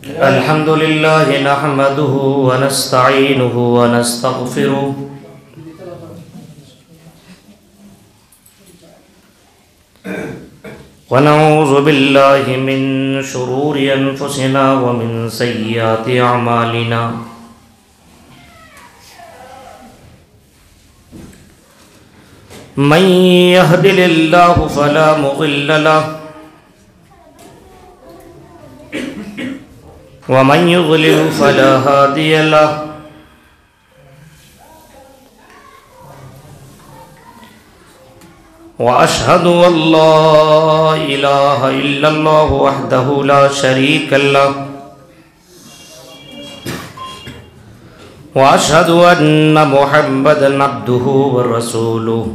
الحمد لله نحمده ونستعينه ونستغفره ونعوذ بالله من شرور أنفسنا ومن سيئات أعمالنا من يهد الله فلا مضل له ومن يضلل فلا هادي له وأشهد أن لا إله إلا الله وحده لا شريك له وأشهد أن محمدًا عبده ورسوله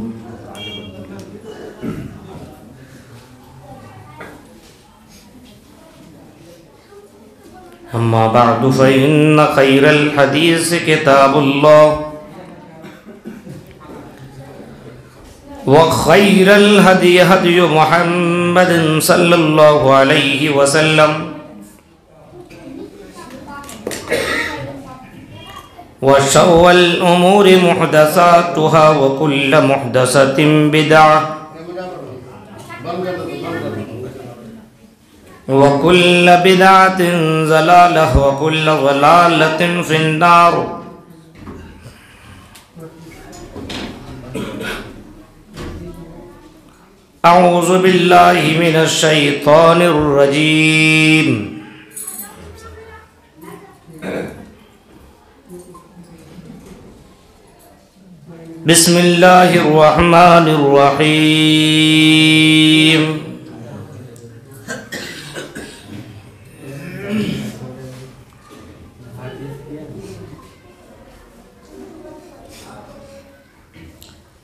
أما بعد فإن خير الحديث كتاب الله وخير الهدي هدي محمد صلى الله عليه وسلم وشر الأمور محدثاتها وكل محدثة بدعة وكل بدعة ضلالة وكل ضلالة في النار أعوذ بالله من الشيطان الرجيم بسم الله الرحمن الرحيم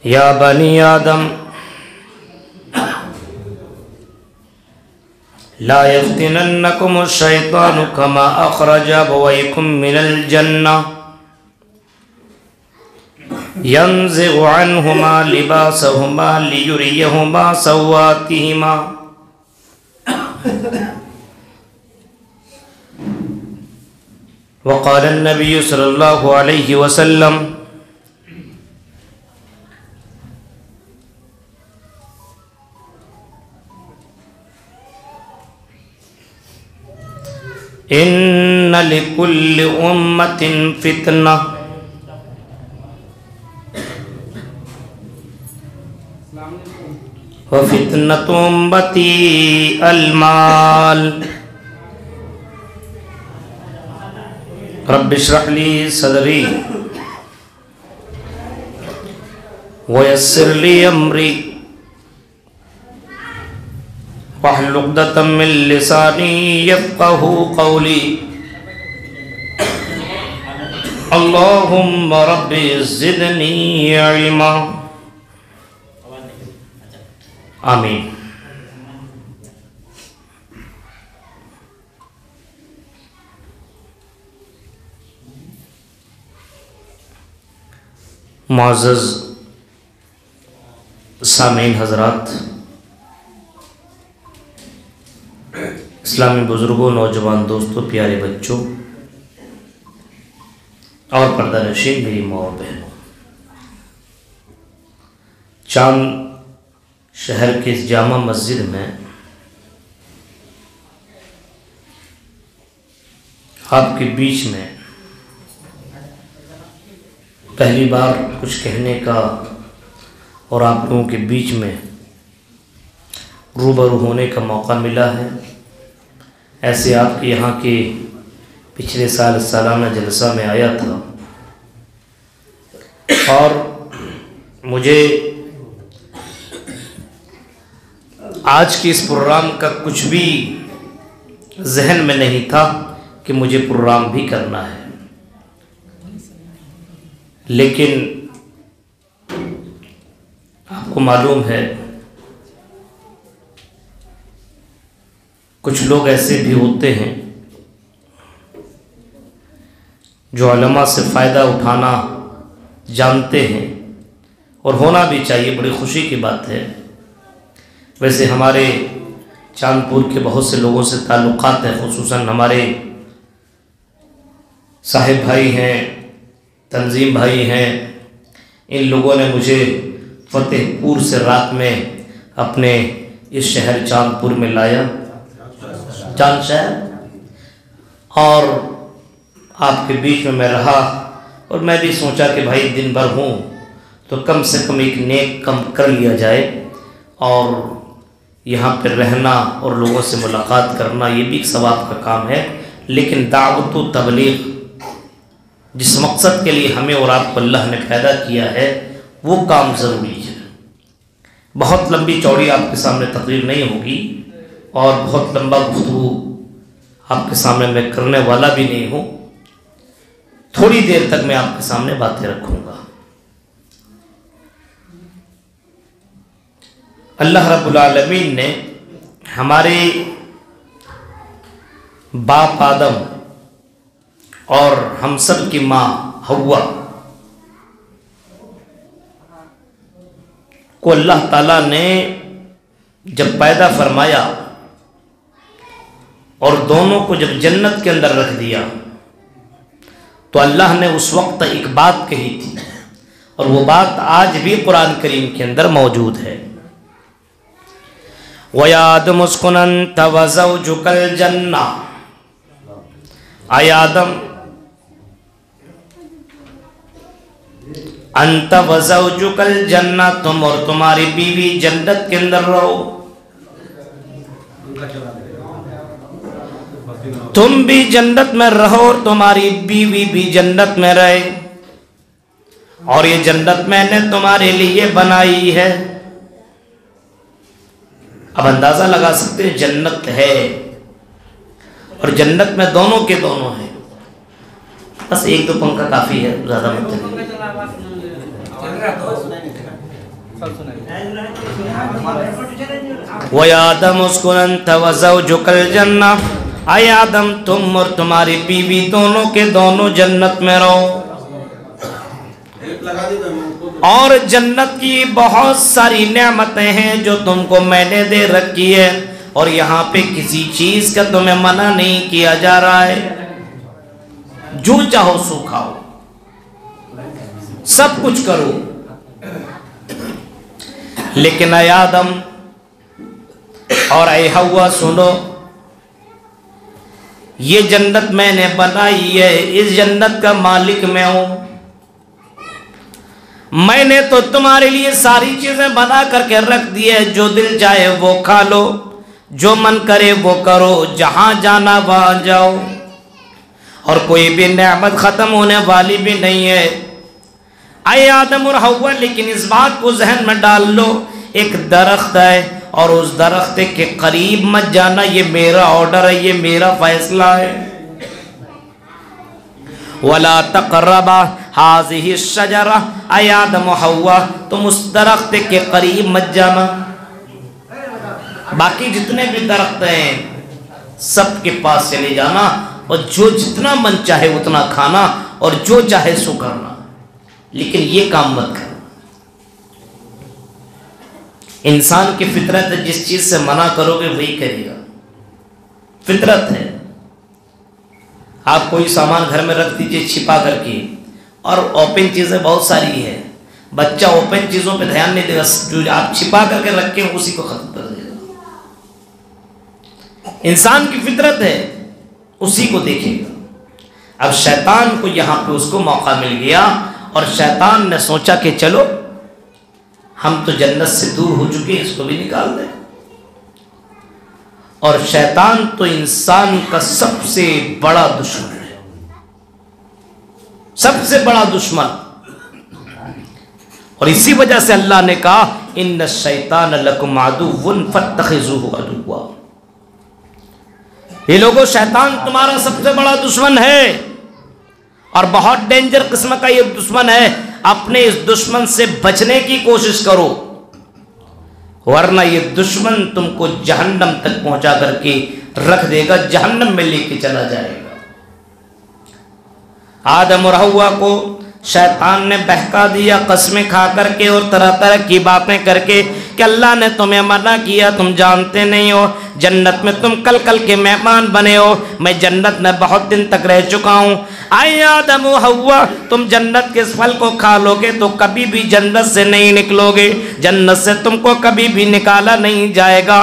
يا بني آدم لا يفتننكم الشيطان كما أخرج أبويكم من الجنة ينزغ عنهما لباسهما ليريهما سواتهما وقال النبي صلى الله عليه وسلم إن لكل أمة فتنة وفتنة أمتي المال رب اشرح لي صدري ويسر لي أمري واحلل عقدة من لساني يفقهوا قولي اللهم رب زدني علما آمین. معزز سامعین حضرات، اسلامی بزرگوں، نوجوان دوستوں، پیارے بچوں اور پردہ نشین میری ماں اور بہنوں، چاند شہر کی اس جامع مسجد میں آپ کے بیچ میں پہلی بار کچھ کہنے کا اور آپ لوگوں کے بیچ میں روبرو ہونے کا موقع ملا ہے. ایسے آپ کے یہاں کے پچھلے سال سالانہ جلسہ میں آیا تھا اور مجھے آج کے اس پروگرام کا کچھ بھی ذہن میں نہیں تھا کہ مجھے پروگرام بھی کرنا ہے، لیکن آپ کو معلوم ہے کچھ لوگ ایسے بھی ہوتے ہیں جو علماء سے فائدہ اٹھانا جانتے ہیں اور ہونا بھی چاہیے، بڑی خوشی کی بات ہے. ویسے ہمارے چاندپور کے بہت سے لوگوں سے تعلقات ہیں، خصوصاً ہمارے صاحب بھائی ہیں، تنظیم بھائی ہیں، ان لوگوں نے مجھے فتح پور سے رات میں اپنے اس شہر چاندپور میں لایا، چاند شہر، اور آپ کے بیچ میں رہا، اور میں بھی سوچا کہ بھائی دن بھر ہوں تو کم سے کم ایک نیک کم کر لیا جائے، اور یہاں پہ رہنا اور لوگوں سے ملاقات کرنا یہ بھی ایک ثواب کا کام ہے، لیکن دعوت و تبلیغ جس مقصد کے لیے ہمیں اور آپ کو اللہ نے پیدا کیا ہے وہ کام ضروری ہے۔ بہت لمبی چوڑی آپ کے سامنے تقریر نہیں ہوگی، اور بہت لمبا گفتگو آپ کے سامنے میں کرنے والا بھی نہیں ہوں، تھوڑی دیر تک میں آپ کے سامنے باتیں رکھوں گا۔ اللہ رب العالمین نے ہمارے باپ آدم اور ہم سب کی ماں حوا کو اللہ تعالیٰ نے جب پیدا فرمایا اور دونوں کو جب جنت کے اندر رکھ دیا تو اللہ نے اس وقت ایک بات کہی تھی، اور وہ بات آج بھی قرآن کریم کے اندر موجود ہے۔ وَيَا آدَمُ اسْكُنْ أَنْتَ وَزَوْجُكَ الْجَنَّةَ، اے آدم انت وزوجک الجنہ، تم اور تمہاری بیوی جنت کے اندر رہو، تم بھی جنت میں رہو اور تمہاری بیوی بھی جنت میں رہے، اور یہ جنت میں نے تمہارے لیے بنائی ہے۔ اب اندازہ لگا سکتے ہیں جنت ہے، اور جنت میں دونوں کے دونوں ہیں، بس ایک دو پنکھا کافی ہے، زیادہ مت چلیے۔ وَيَا آدَمُ اسْكُنْ أَنْتَ وَزَوْجُكَ الْجَنَّةَ، اے آدم تم اور تمہاری بیوی دونوں کے دونوں جنت میں رہو، اور جنت کی بہت ساری نعمتیں ہیں جو تم کو میں نے دے رکھی ہے، اور یہاں پہ کسی چیز کا تمہیں منع نہیں کیا جا رہا ہے، جو چاہو سو کھاؤ، سب کچھ کرو، لیکن اے آدم اور اے حوا سنو، یہ جنت میں نے بنائی ہے، اس جنت کا مالک میں ہوں، میں نے تو تمہارے لیے ساری چیزیں بنا کر کے رکھ دی ہے، جو دل چاہے وہ کھا لو، جو من کرے وہ کرو، جہاں جانا وہاں جاؤ، اور کوئی بھی نعمت ختم ہونے والی بھی نہیں ہے۔ اے آدم اور حوا، لیکن اس بات کو ذہن میں ڈال لو، ایک درخت ہے اور اس درخت کے قریب مت جانا، یہ میرا آرڈر ہے، یہ میرا فیصلہ ہے۔ وَلَا تَقْرَبَا هَذِهِ الشَّجَرَةَ، اے آدم و حوا تم اس درخت کے قریب مت جانا۔ باقی جتنے بھی درخت ہیں سب کے پاس چلے جانا، اور جو جتنا من چاہے اتنا کھانا، اور جو چاہے سو کرنا، لیکن یہ کام مت کرنا۔ انسان کی فطرت ہے، جس چیز سے منع کرو گے وہی کرے گا، فطرت ہے۔ آپ کوئی سامان گھر میں رکھ دیجئے چھپا کر کے، اور اوپن چیزیں بہت ساری ہیں، بچہ اوپن چیزوں پہ دھیان نہیں دے گا، جو آپ چھپا کر کے رکھیں اسی کو ختم کر دے گا۔ انسان کی فطرت ہے، اسی کو دیکھے گا۔ اب شیطان کو یہاں پہ اس کو موقع مل گیا، اور شیطان نے سوچا کہ چلو ہم تو جنت سے دور ہو چکے، اس کو بھی نکال دیں۔ اور شیطان تو انسان کا سب سے بڑا دشمن ہے، سب سے بڑا دشمن، اور اسی وجہ سے اللہ نے کہا ان الشیطان لکم عدو فاتخذوہ عدوا، یہ لوگوں شیطان تمہارا سب سے بڑا دشمن ہے، اور بہت ڈینجر قسم کا یہ دشمن ہے، اپنے اس دشمن سے بچنے کی کوشش کرو، ورنہ یہ دشمن تم کو جہنم تک پہنچا کر کے رکھ دے گا، جہنم میں لے کے چلا جائے گا۔ آدم اور حوا کو شیطان نے بہکا دیا قسمیں کھا کر کے اور طرح طرح کی باتیں کر کے کہ اللہ نے تمہیں منع کیا، تم جانتے نہیں ہو جنت میں تم کل کل کے مہمان بنے ہو، میں جنت میں بہت دن تک رہ چکا ہوں۔ اے آدم و حوا، تم جنت کے اس پھل کو کھا لو گے تو کبھی بھی جنت سے نہیں نکلو گے، جنت سے تم کو کبھی بھی نکالا نہیں جائے گا۔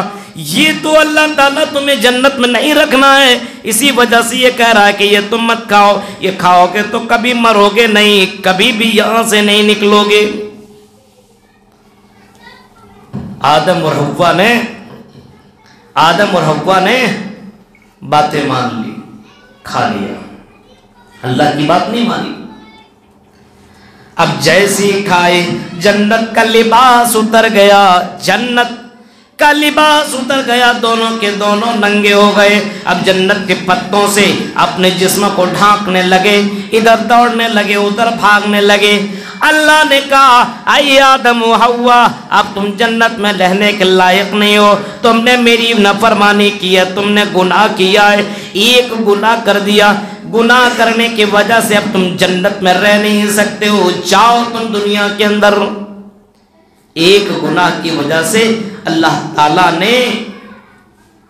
یہ تو اللہ تعالیٰ تمہیں جنت میں نہیں رکھنا ہے، اسی وجہ سے یہ کہہ رہا ہے کہ یہ تم مت کھاؤ، یہ کھاؤ گے تو کبھی مرو گے نہیں، کبھی بھی یہاں سے نہیں نکلو گے۔ آدم اور حوا نے باتیں مان لی، کھا لیا، اللہ کی بات نہیں مانی۔ اب جیسی کھائے جنت کا لباس اتر گیا، جنت کا لباس اتر گیا، دونوں کے دونوں ننگے ہو گئے۔ اب جنت کے پتوں سے اپنے جسم کو ڈھانکنے لگے، ادھر دوڑنے لگے ادھر بھاگنے لگے۔ اللہ نے کہا اے آدم و حوا، اب تم جنت میں رہنے کے لائق نہیں ہو، تم نے میری نافرمانی کی ہے، تم نے گناہ کیا ہے، ایک گناہ کر دیا، گناہ کرنے کی وجہ سے اب تم جنت میں رہ نہیں سکتے ہو، جاؤ تم دنیا کے اندر۔ ایک گناہ کی وجہ سے اللہ تعالیٰ نے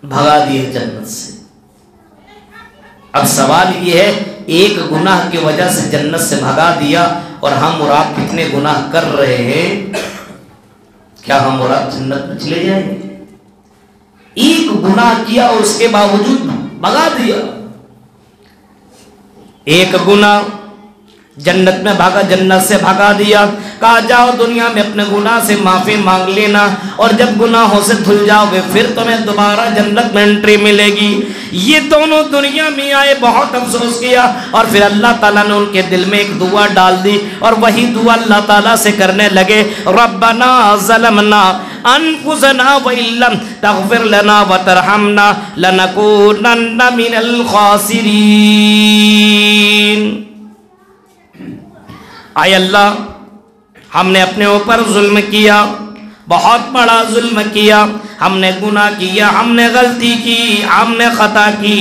بھگا دیا جنت سے۔ اب سوال یہ ہے، ایک گناہ کی وجہ سے جنت سے بھگا دیا، اور ہم اور آپ کتنے گناہ کر رہے ہیں، کیا ہم اور آپ جنت میں چلے جائیں گے؟ ایک گناہ کیا اور اس کے باوجود بھگا دیا۔ ایک گناہ جنت میں بھاگا، جنت سے بھگا دیا، کہا جاؤ دنیا میں اپنے گناہ سے معافی مانگ لینا، اور جب گناہوں سے دھل جاؤ گے پھر تمہیں دوبارہ جنت میں انٹری ملے گی۔ یہ دونوں دنیا میں آئے، بہت افسوس کیا، اور پھر اللہ تعالیٰ نے ان کے دل میں ایک دعا ڈال دی، اور وہی دعا اللہ تعالیٰ سے کرنے لگے، ربنا ظلمنا انفسنا وان لم تغفر لنا وترحمنا لنکونن من الخاسرین۔ اے اللہ، ہم نے اپنے اوپر ظلم کیا، بہت بڑا ظلم کیا، ہم نے گناہ کیا، ہم نے غلطی کی، ہم نے خطا کی۔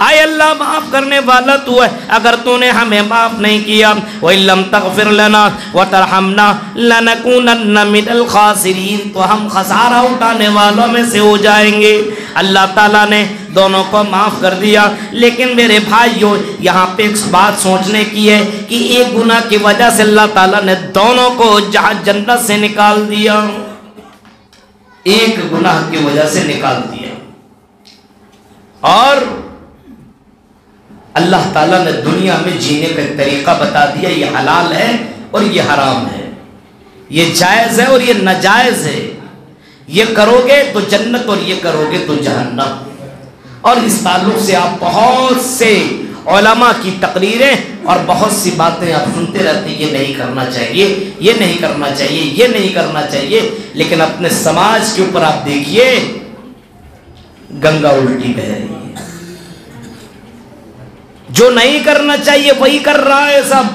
اے اللہ، معاف کرنے والا تو ہے، اگر تو نے ہمیں معاف نہیں کیا، وَإِن لَّمْ تَغْفِرْ لَنَا وَتَرْحَمْنَا لَنَكُونَنَّ مِنَ الْخَاسِرِينَ، تو ہم خسارہ اٹھانے والوں میں سے ہو جائیں گے۔ اللہ تعالیٰ نے دونوں کو معاف کر دیا، لیکن میرے بھائیوں یہاں پہ ایک بات سوچنے کی ہے کہ ایک گناہ کی وجہ سے اللہ تعالیٰ نے دونوں کو جنت سے نکال دیا، ایک گناہ کی وجہ سے نکال دیا، اور اللہ تعالیٰ نے دنیا میں جینے کا طریقہ بتا دیا، یہ حلال ہے اور یہ حرام ہے، یہ جائز ہے اور یہ ناجائز ہے، یہ کرو گے تو جنت اور یہ کرو گے تو جہنم۔ اور اس تعلق سے آپ بہت سے علماء کی تقریریں اور بہت سی باتیں آپ سنتے رہتے ہیں، یہ نہیں کرنا چاہیے، یہ نہیں کرنا چاہیے، یہ نہیں کرنا چاہیے، لیکن اپنے سماج کے اوپر آپ دیکھیے گنگا الٹی بہہ رہی ہے، جو نہیں کرنا چاہیے وہی کر رہا ہے، سب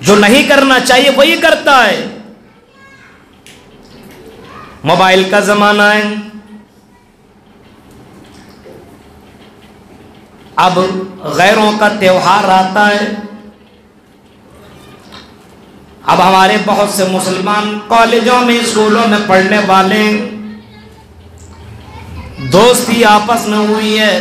جو نہیں کرنا چاہیے وہی کرتا ہے۔ موبائل کا زمانہ ہے، اب غیروں کا تہوار آتا ہے، اب ہمارے بہت سے مسلمان کالجوں میں اسکولوں میں پڑھنے والے دوستی آپس میں ہوئی ہے،